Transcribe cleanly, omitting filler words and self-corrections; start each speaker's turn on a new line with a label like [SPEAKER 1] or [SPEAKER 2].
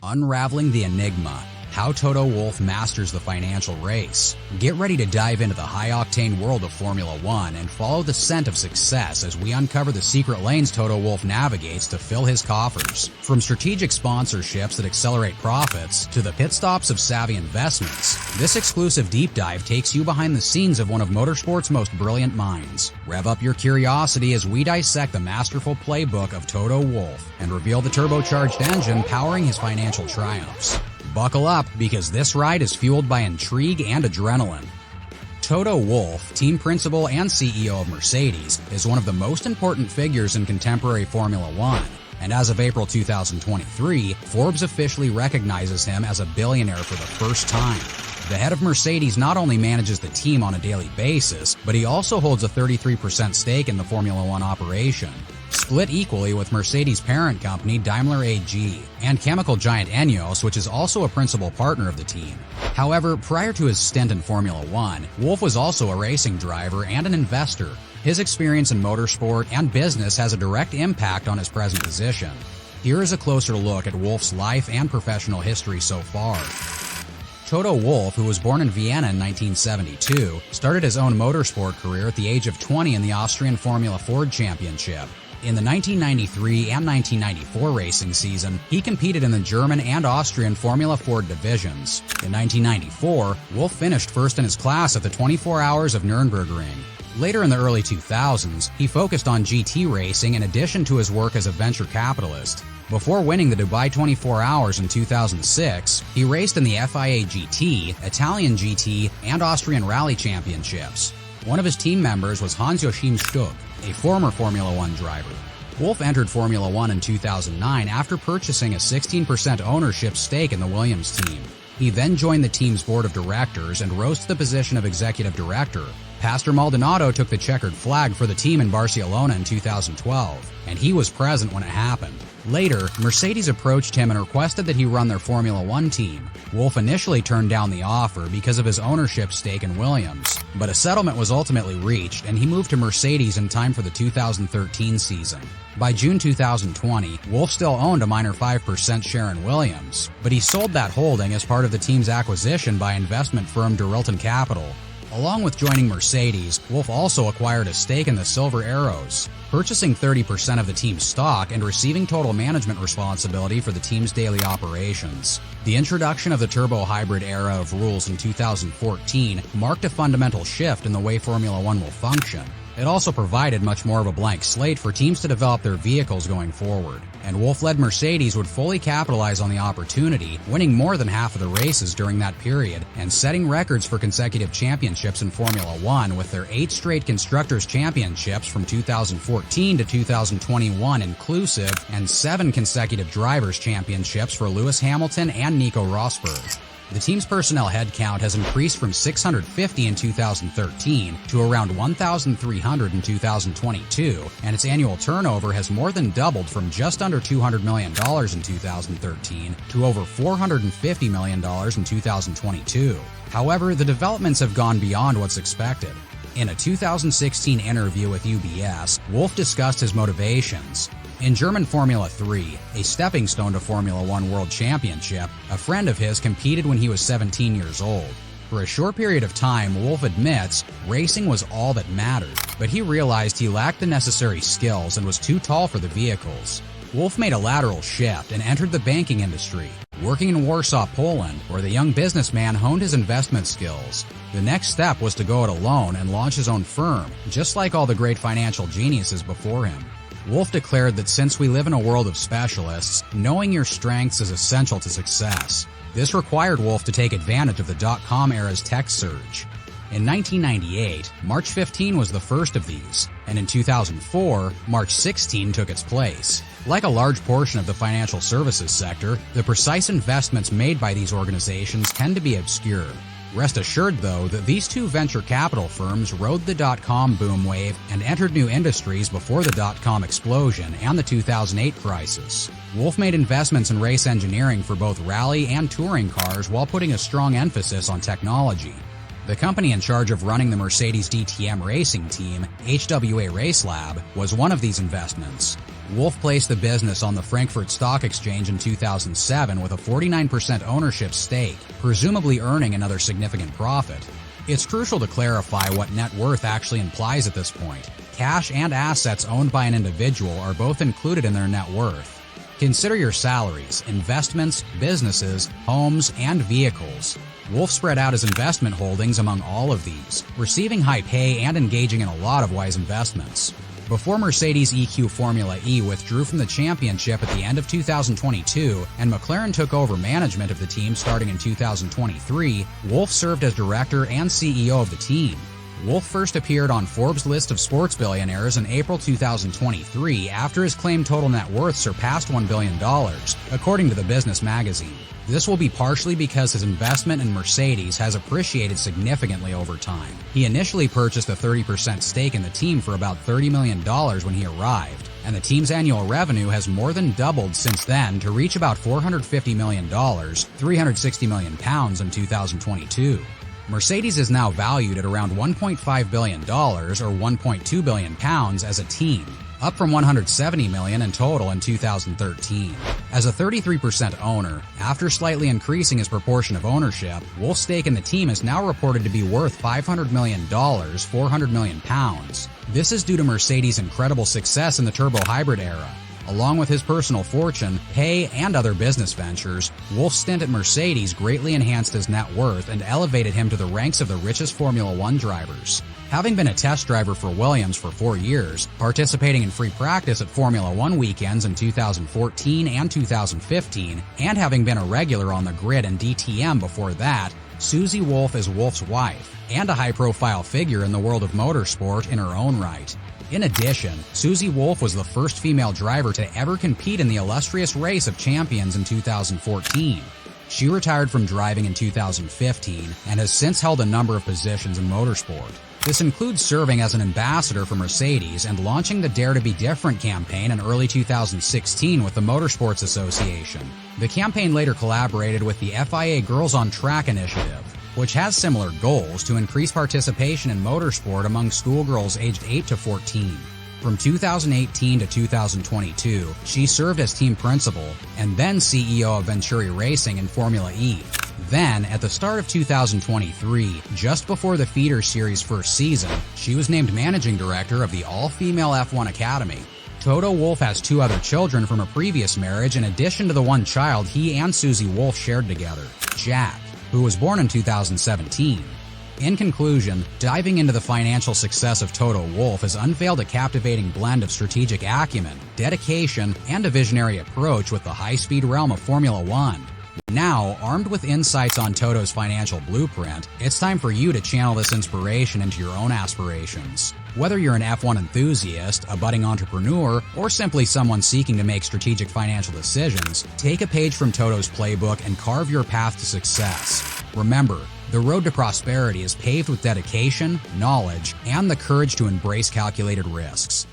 [SPEAKER 1] Unraveling the Enigma: How Toto Wolff Masters the Financial Race. Get ready to dive into the high-octane world of Formula One and follow the scent of success as we uncover the secret lanes Toto Wolff navigates to fill his coffers. From strategic sponsorships that accelerate profits to the pit stops of savvy investments, this exclusive deep dive takes you behind the scenes of one of motorsport's most brilliant minds. Rev up your curiosity as we dissect the masterful playbook of Toto Wolff and reveal the turbocharged engine powering his financial triumphs. Buckle up, because this ride is fueled by intrigue and adrenaline. Toto Wolff, team principal and CEO of Mercedes, is one of the most important figures in contemporary Formula One, and as of April 2023, Forbes officially recognizes him as a billionaire for the first time. The head of Mercedes not only manages the team on a daily basis, but he also holds a 33% stake in the Formula One operation, split equally with Mercedes' parent company Daimler AG, and chemical giant Ineos, which is also a principal partner of the team. However, prior to his stint in Formula One, Wolff was also a racing driver and an investor. His experience in motorsport and business has a direct impact on his present position. Here is a closer look at Wolff's life and professional history so far. Toto Wolff, who was born in Vienna in 1972, started his own motorsport career at the age of 20 in the Austrian Formula Ford Championship. In the 1993 and 1994 racing season, he competed in the German and Austrian Formula Ford divisions. In 1994, Wolff finished first in his class at the 24 Hours of Nürburgring. Later in the early 2000s, he focused on GT racing in addition to his work as a venture capitalist. Before winning the Dubai 24 Hours in 2006, he raced in the FIA GT, Italian GT, and Austrian Rally Championships. One of his team members was Hans-Joachim Stuck, a former Formula One driver. Wolff entered Formula One in 2009 after purchasing a 16% ownership stake in the Williams team. He then joined the team's board of directors and rose to the position of executive director. Pastor Maldonado took the checkered flag for the team in Barcelona in 2012, and he was present when it happened. Later, Mercedes approached him and requested that he run their Formula One team. Wolff initially turned down the offer because of his ownership stake in Williams, but a settlement was ultimately reached and he moved to Mercedes in time for the 2013 season. By June 2020, Wolff still owned a minor 5% share in Williams, but he sold that holding as part of the team's acquisition by investment firm Dorilton Capital. Along with joining Mercedes, Wolff also acquired a stake in the Silver Arrows, purchasing 30% of the team's stock and receiving total management responsibility for the team's daily operations. The introduction of the turbo-hybrid era of rules in 2014 marked a fundamental shift in the way Formula One will function. It also provided much more of a blank slate for teams to develop their vehicles going forward, and Wolff-led Mercedes would fully capitalize on the opportunity, winning more than half of the races during that period and setting records for consecutive championships in Formula One with their 8 straight Constructors' Championships from 2014 to 2021 inclusive and 7 consecutive Drivers' Championships for Lewis Hamilton and Nico Rosberg. The team's personnel headcount has increased from 650 in 2013 to around 1,300 in 2022, and its annual turnover has more than doubled from just under $200 million in 2013 to over $450 million in 2022. However, the developments have gone beyond what's expected. In a 2016 interview with UBS, Wolff discussed his motivations. In German Formula 3, a stepping stone to Formula One World Championship, a friend of his competed when he was 17 years old. For a short period of time, Wolff admits racing was all that mattered, but he realized he lacked the necessary skills and was too tall for the vehicles. Wolff made a lateral shift and entered the banking industry, working in Warsaw, Poland, where the young businessman honed his investment skills. The next step was to go it alone and launch his own firm, just like all the great financial geniuses before him. Wolff declared that since we live in a world of specialists, knowing your strengths is essential to success. This required Wolff to take advantage of the dot-com era's tech surge. In 1998, March 15 was the first of these, and in 2004, March 16 took its place. Like a large portion of the financial services sector, the precise investments made by these organizations tend to be obscure. Rest assured, though, that these two venture capital firms rode the dot-com boom wave and entered new industries before the dot-com explosion and the 2008 crisis. Wolff made investments in race engineering for both rally and touring cars while putting a strong emphasis on technology. The company in charge of running the Mercedes DTM racing team, HWA Race Lab, was one of these investments. Wolff placed the business on the Frankfurt Stock Exchange in 2007 with a 49% ownership stake, presumably earning another significant profit. It's crucial to clarify what net worth actually implies at this point. Cash and assets owned by an individual are both included in their net worth. Consider your salaries, investments, businesses, homes, and vehicles. Wolff spread out his investment holdings among all of these, receiving high pay and engaging in a lot of wise investments. Before Mercedes EQ Formula E withdrew from the championship at the end of 2022 and McLaren took over management of the team starting in 2023, Wolff served as director and CEO of the team. Wolff first appeared on Forbes' list of sports billionaires in April 2023 after his claimed total net worth surpassed $1 billion, according to the Business magazine. This will be partially because his investment in Mercedes has appreciated significantly over time. He initially purchased a 30% stake in the team for about $30 million when he arrived, and the team's annual revenue has more than doubled since then to reach about $450 million, £360 million in 2022. Mercedes is now valued at around $1.5 billion or £1.2 billion as a team, up from $170 million in total in 2013. As a 33% owner, after slightly increasing his proportion of ownership, Wolff's stake in the team is now reported to be worth $500 million, £400 million. This is due to Mercedes' incredible success in the turbo hybrid era. Along with his personal fortune, pay, and other business ventures, Wolff's stint at Mercedes greatly enhanced his net worth and elevated him to the ranks of the richest Formula One drivers. Having been a test driver for Williams for 4 years, participating in free practice at Formula One weekends in 2014 and 2015, and having been a regular on the grid and DTM before that, Susie Wolff is Wolff's wife, and a high-profile figure in the world of motorsport in her own right. In addition, Susie Wolff was the first female driver to ever compete in the illustrious Race of Champions in 2014. She retired from driving in 2015 and has since held a number of positions in motorsport. This includes serving as an ambassador for Mercedes and launching the Dare to Be Different campaign in early 2016 with the Motorsports Association. The campaign later collaborated with the FIA Girls on Track initiative, which has similar goals to increase participation in motorsport among schoolgirls aged 8 to 14. From 2018 to 2022, she served as team principal and then CEO of Venturi Racing in Formula E. Then, at the start of 2023, just before the feeder series' first season, she was named managing director of the all-female F1 Academy. Toto Wolff has 2 other children from a previous marriage in addition to the one child he and Susie Wolff shared together, Jack, who was born in 2017. In conclusion, diving into the financial success of Toto Wolff has unveiled a captivating blend of strategic acumen, dedication, and a visionary approach with the high-speed realm of Formula One. Now, armed with insights on Toto's financial blueprint, it's time for you to channel this inspiration into your own aspirations. Whether you're an F1 enthusiast, a budding entrepreneur, or simply someone seeking to make strategic financial decisions, take a page from Toto's playbook and carve your path to success. Remember, the road to prosperity is paved with dedication, knowledge, and the courage to embrace calculated risks.